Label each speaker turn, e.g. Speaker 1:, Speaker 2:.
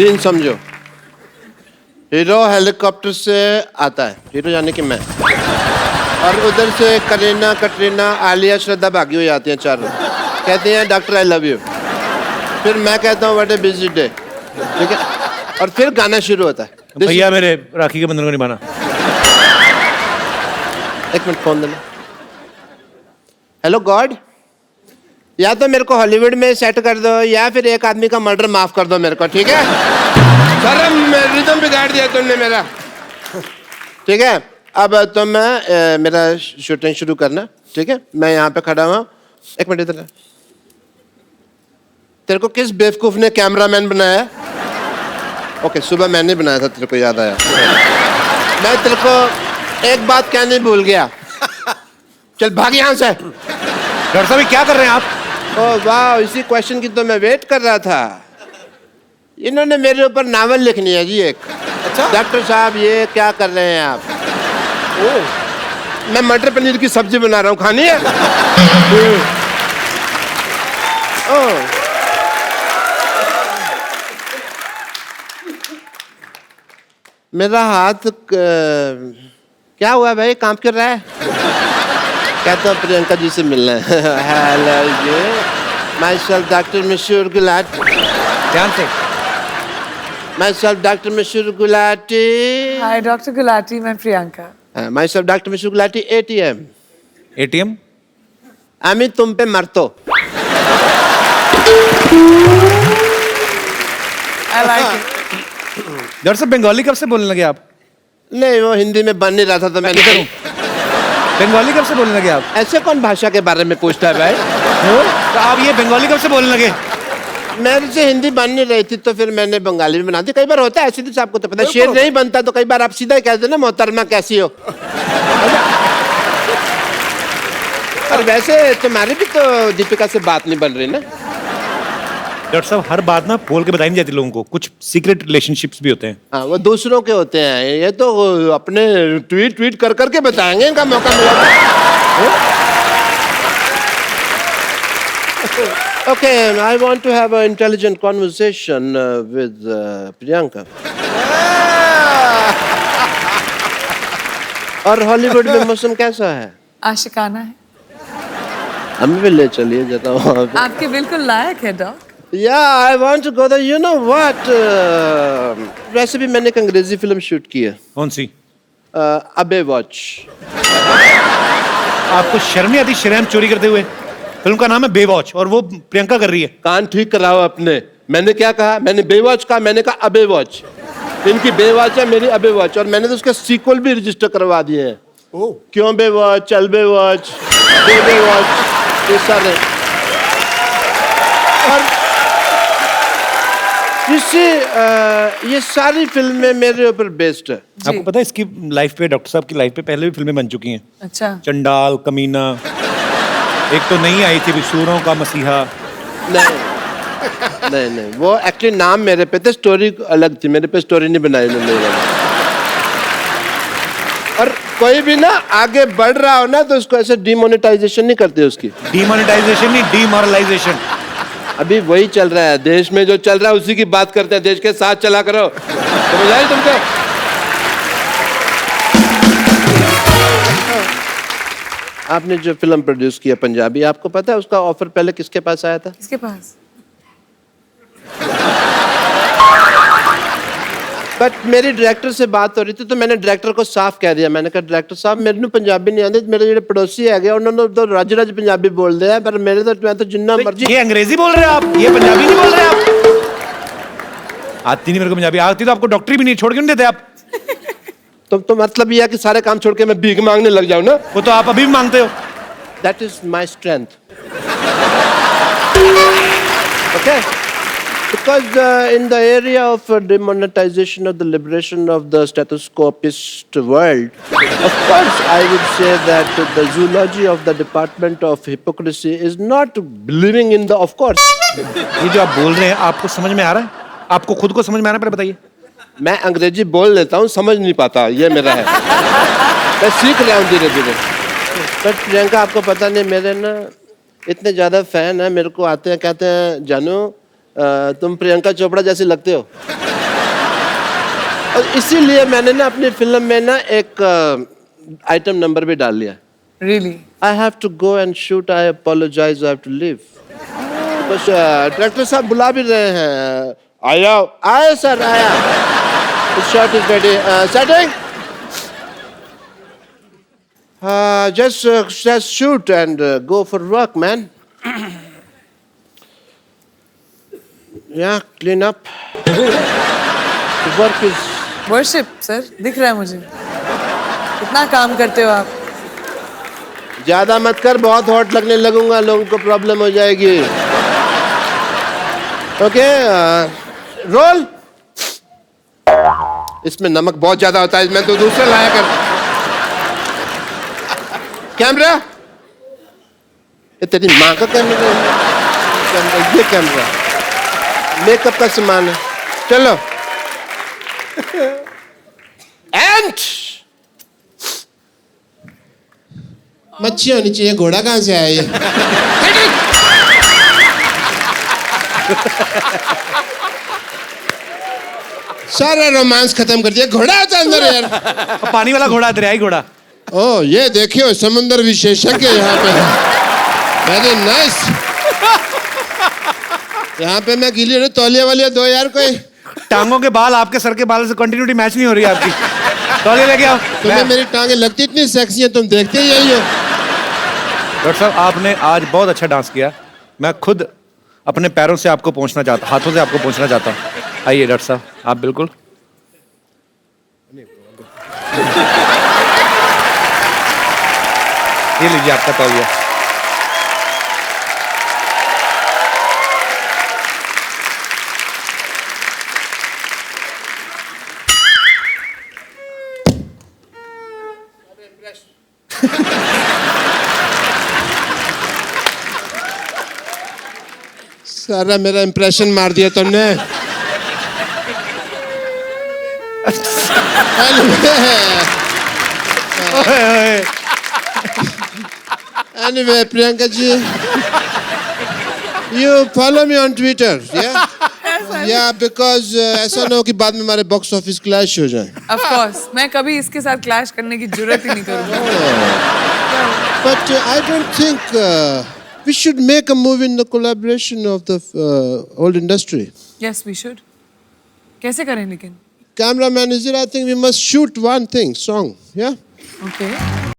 Speaker 1: Scene समझो। Hero helicopter से आता है, हीरो यानी कि मैं, और उधर से करीना, कटरीना, आलिया, श्रद्धा भागी हुई आती हैं चारों, कहती हैं डॉक्टर आई लव यू। फिर मैं कहता हूँ व्हाट ए बिजी डे, ठीक है, और फिर गाना शुरू होता है।
Speaker 2: भैया मेरे राखी के बंधन को निभाना।
Speaker 1: एक मिनट फोन देना। हेलो गॉड, या तो मेरे को हॉलीवुड में सेट कर दो या फिर एक आदमी का मर्डर माफ कर दो मेरे को, ठीक है। शर्म, रिदम बिगाड़ दिया तुमने मेरा, ठीक है। अब तो मैं मेरा शूटिंग शुरू करना, ठीक है। मैं यहाँ पे खड़ा हुआ, एक मिनट इधर। तेरे को किस बेवकूफ ने कैमरामैन बनाया? ओके, सुबह मैंने बनाया था, तेरे को याद आया। मैं तेरे को एक बात कहने भूल गया, चल भाग यहाँ से।
Speaker 2: डॉक्टर साहब क्या कर रहे हैं आप?
Speaker 1: ओह वाह, इसी क्वेश्चन की तो मैं वेट कर रहा था। इन्होंने मेरे ऊपर नावल लिखनी है जी एक। अच्छा डॉक्टर साहब ये क्या कर रहे हैं आप? ओह, मैं मटर पनीर की सब्जी बना रहा हूँ, खानी है? ओह, मेरा हाथ क्या हुआ भाई, काम कर रहा है? कहता हूँ प्रियंका जी से मिलना है। हेलो जी, myself doctor Mashoor Gulati.
Speaker 2: ध्यान से।
Speaker 1: My self doctor Mashoor Gulati.
Speaker 3: Hi doctor Gulati, मैं Priyanka.
Speaker 1: My self doctor Mashoor Gulati, ATM।
Speaker 2: ATM?
Speaker 1: আমি तुम पे मरतो।
Speaker 3: I like it.
Speaker 2: डॉक्टर साहब बंगाली कब से बोलने लगे आप?
Speaker 1: नहीं, वो हिंदी में बन नहीं रहा था तो मैं
Speaker 2: इधर हूँ। बंगाली कब से बोलने लगे आप?
Speaker 1: ऐसे कौन भाषा के बारे में पूछता है भाई?
Speaker 2: तो आप ये बंगाली कब से बोलने लगे?
Speaker 1: मेरे से हिंदी बन नहीं रही थी तो फिर मैंने बंगाली में बना दी। कई बार होता है ऐसे, तो आपको तो पता है, शेर नहीं बनता तो कई बार आप सीधा ही कहते ना मोहतरमा कैसी हो। और वैसे तुम्हारी भी तो दीपिका से बात नहीं बन रही ना।
Speaker 2: डॉक्टर साहब हर बात ना बोल के बताई नहीं जाती लोगों को, कुछ सीक्रेट रिलेशनशिप्स भी होते हैं।
Speaker 1: हाँ, वो दूसरों के होते हैं, ये तो अपने ट्वीट कर करके बताएंगे, इनका मौका मिला। Okay, I want to have an intelligent conversation with Priyanka. और हॉलीवुड में मौसम कैसा है?
Speaker 3: आशिकाना है।
Speaker 1: हमें भी ले चलिए जरा वहाँ पे।
Speaker 3: आपके बिल्कुल लायक है dock.
Speaker 1: Yeah, I want to go there. You know what? वैसे भी मैंने एक अंग्रेजी फिल्म शूट की है।
Speaker 2: कौन सी?
Speaker 1: अबे वॉच।
Speaker 2: आपको शर्म नहीं आती शर्म चोरी करते हुए? फिल्म का नाम है बेवॉच और वो प्रियंका कर रही है।
Speaker 1: कान ठीक कराओ अपने। मैंने क्या कहा? मैंने बेवॉच कहा, मैंने कहा अबे वॉच। इनकी बेवॉच है, मेरी अबे वॉच, और मैंने तो उसके सीक्वल भी रजिस्टर करवा दिए हैं। क्यों बेवॉच, चल बेवॉच, बेवॉच, ये सारे। और ये सारी फिल्में मेरे ऊपर बेस्ड है।
Speaker 2: आपको पता है इसकी लाइफ पे, डॉक्टर साहब की लाइफ पे पहले भी फिल्में बन चुकी हैं।
Speaker 3: अच्छा।
Speaker 2: चंडाल, कमीना, एक तो नहीं आई थी सूरों का मसीहा।
Speaker 1: नहीं, वो एक्चुअली नाम मेरे पे थे, स्टोरी अलग थी, मेरे पे स्टोरी नहीं बनाई उन्होंने। और कोई भी ना आगे बढ़ रहा हो ना तो उसको ऐसे डिमोनेटाइजेशन नहीं करते उसकी।
Speaker 2: डिमोनेटाइजेशन नहीं, डिमोरलाइजेशन।
Speaker 1: अभी वही चल रहा है देश में, जो चल रहा है उसी की बात करते हैं। देश के साथ चला करो, समझ आई तुमको? आपने जो फिल्म प्रोड्यूस किया पंजाबी, आपको पता है उसका ऑफर पहले किसके पास आया था?
Speaker 3: किसके पास?
Speaker 1: बट मेरी डायरेक्टर से बात हो रही थी तो मैंने डायरेक्टर को साफ कह दिया। मैंने कहा डायरेक्टर साहब मेरे पंजाबी नहीं आती, मेरे जो पड़ोसी है उन्होंने तो रज रज पंजाबी बोल दिया, पर मेरे तो मैं तो जिन्ना मर्जी।
Speaker 2: ये अंग्रेजी बोल रहे हैं आप, ये पंजाबी नहीं बोल रहे आप। आती नहीं मेरे को पंजाबी, आती तो आपको डॉक्टरी भी नहीं छोड़ के नहीं देते आप।
Speaker 1: तो मतलब ये है कि सारे काम छोड़ के मैं भीख मांगने लग जाऊं ना?
Speaker 2: वो तो आप अभी भी मांगते हो।
Speaker 1: That is my strength. Okay? Because in the area of demonetization of the liberation of the stethoscopist world, of course I would say that the zoology of the department of hypocrisy is not believing in the, of course.
Speaker 2: ये जो आप बोल रहे हैं आपको समझ में आ रहा है? आपको खुद को समझ में आ रहा है? पहले बताइए।
Speaker 1: मैं अंग्रेजी बोल लेता हूँ, समझ नहीं पाता, ये मेरा है। मैं सीख रहा हूँ धीरे धीरे। बट प्रियंका आपको पता नहीं, मेरे ना इतने ज़्यादा फैन है, मेरे को आते हैं कहते हैं जानू तुम प्रियंका चोपड़ा जैसी लगते हो। और इसीलिए मैंने ना अपनी फिल्म में ना एक आइटम नंबर भी डाल लिया.
Speaker 3: Really?
Speaker 1: I have to go and shoot. I apologize. I have to leave. बस डायरेक्टर साहब बुला भी रहे हैं. आया आया सर आया. The shot is ready. Setting. Just shoot and go for work, man. Yeah, clean up. The work is.
Speaker 3: Worship, sir. दिख रहा है मुझे. कितना काम करते हो आप?
Speaker 1: ज्यादा मत कर, बहुत हॉट लगने लगूंगा, लोगों को प्रॉब्लम हो जाएगी. Okay, roll. इसमें नमक बहुत ज्यादा होता है, मैं तो दूसरा लाया कर. कैमरा. ये तेरी माँ का कैमरा. ये कैमरा मेकअप का सामान है. चलो. एंड मच्छी होनी चाहिए. घोड़ा कहाँ से आया ये? सारा रोमांस खत्म कर दिया. घोड़ा होता अंदर यार.
Speaker 2: पानी वाला घोड़ा, दरियाई घोड़ा.
Speaker 1: ओ ये देखियो, समुद्र विशेषज्ञ यहाँ पे है. Very nice. यहाँ पे मैं गीली हूँ. तौलिया वालिया दो यार कोई.
Speaker 2: टांगों के बाल आपके सर के बाल से कंटिन्यूटी मैच नहीं हो रही है आपकी. तौलिया लेके आओ.
Speaker 1: तुम्हें मेरी टांगे लगती इतनी सेक्सी है, तुम देखते ही यही हो.
Speaker 2: डॉक्टर साहब, आपने आज बहुत अच्छा डांस किया. मैं खुद अपने पैरों से आपको पहुंचना चाहता, हाथों से आपको पहुंचना चाहता हूँ. आइए डॉक्टर साहब, आप बिल्कुल. ये लीजिए आपका तौलिया.
Speaker 1: सारा मेरा इंप्रेशन मार दिया तुमने. Anyway, Priyanka ji, you follow me on Twitter, yeah? Yeah, because ऐसा ना हो कि बाद में हमारे बॉक्स ऑफिस क्लैश हो जाए.
Speaker 3: Of course. मैं कभी इसके साथ क्लैश करने की जरूरत ही नहीं करूँगा.
Speaker 1: But I don't think we should make a movie in the collaboration of the old industry.
Speaker 3: Yes, we should. कैसे करें लेकिन?
Speaker 1: Cameraman is there. I think we must shoot one thing, song, yeah?
Speaker 3: Okay.